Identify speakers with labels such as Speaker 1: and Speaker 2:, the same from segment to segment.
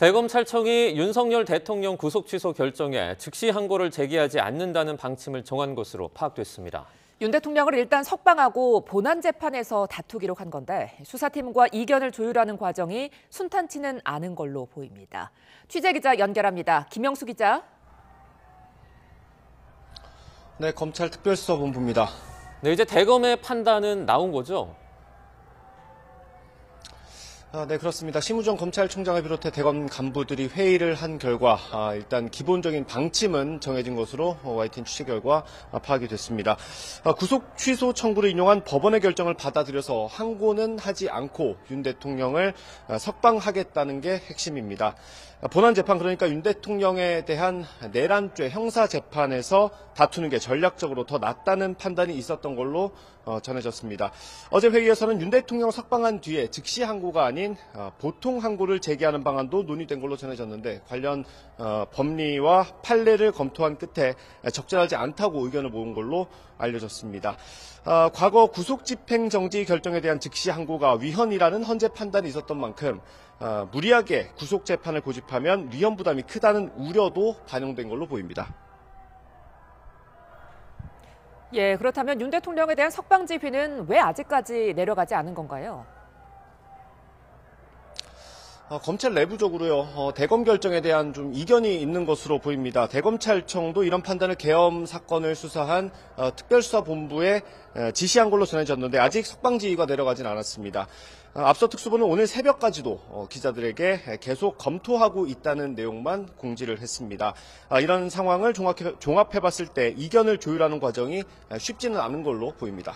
Speaker 1: 대검찰청이 윤석열 대통령 구속 취소 결정에 즉시 항고를 제기하지 않는다는 방침을 정한 것으로 파악됐습니다.
Speaker 2: 윤 대통령을 일단 석방하고 본안 재판에서 다투기로 한 건데 수사팀과 이견을 조율하는 과정이 순탄치는 않은 걸로 보입니다. 취재기자 연결합니다. 김영수 기자.
Speaker 3: 네, 검찰 특별수사본부입니다.
Speaker 1: 네, 이제 대검의 판단은 나온 거죠?
Speaker 3: 네, 그렇습니다. 심우정 검찰총장을 비롯해 대검 간부들이 회의를 한 결과 일단 기본적인 방침은 정해진 것으로 YTN 취재 결과 파악이 됐습니다. 구속 취소 청구를 인용한 법원의 결정을 받아들여서 항고는 하지 않고 윤 대통령을 석방하겠다는 게 핵심입니다. 본안 재판, 그러니까 윤 대통령에 대한 내란죄 형사 재판에서 다투는 게 전략적으로 더 낫다는 판단이 있었던 걸로 전해졌습니다. 어제 회의에서는 윤 대통령 석방한 뒤에 즉시 항고가 아닌 보통 항고를 제기하는 방안도 논의된 걸로 전해졌는데 관련 법리와 판례를 검토한 끝에 적절하지 않다고 의견을 모은 걸로 알려졌습니다. 과거 구속집행정지 결정에 대한 즉시 항고가 위헌이라는 헌재 판단이 있었던 만큼 무리하게 구속재판을 고집하면 위헌 부담이 크다는 우려도 반영된 걸로 보입니다.
Speaker 2: 예, 그렇다면 윤 대통령에 대한 석방 지휘는 왜 아직까지 내려가지 않은 건가요?
Speaker 3: 검찰 내부적으로요, 대검 결정에 대한 좀 이견이 있는 것으로 보입니다. 대검찰청도 이런 판단을 계엄 사건을 수사한 특별수사본부에 지시한 걸로 전해졌는데 아직 석방 지휘가 내려가진 않았습니다. 앞서 특수부는 오늘 새벽까지도 기자들에게 계속 검토하고 있다는 내용만 공지를 했습니다. 이런 상황을 종합해봤을 때 이견을 조율하는 과정이 쉽지는 않은 걸로 보입니다.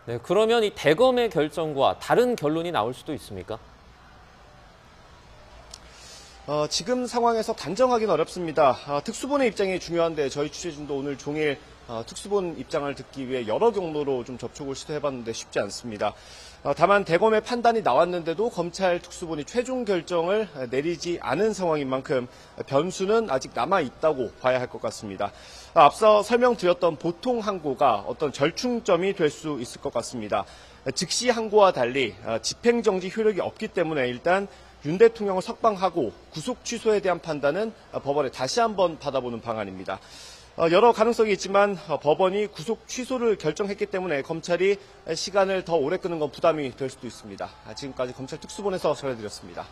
Speaker 1: 네, 그러면 이 대검의 결정과 다른 결론이 나올 수도 있습니까?
Speaker 3: 지금 상황에서 단정하기는 어렵습니다. 특수본의 입장이 중요한데 저희 취재진도 오늘 종일 특수본 입장을 듣기 위해 여러 경로로 좀 접촉을 시도해봤는데 쉽지 않습니다. 다만 대검의 판단이 나왔는데도 검찰 특수본이 최종 결정을 내리지 않은 상황인 만큼 변수는 아직 남아있다고 봐야 할 것 같습니다. 앞서 설명드렸던 보통 항고가 어떤 절충점이 될 수 있을 것 같습니다. 즉시 항고와 달리 집행정지 효력이 없기 때문에 일단 윤 대통령을 석방하고 구속 취소에 대한 판단은 법원에 다시 한번 받아보는 방안입니다. 여러 가능성이 있지만 법원이 구속 취소를 결정했기 때문에 검찰이 시간을 더 오래 끄는 건 부담이 될 수도 있습니다. 지금까지 검찰 특수본에서 전해드렸습니다.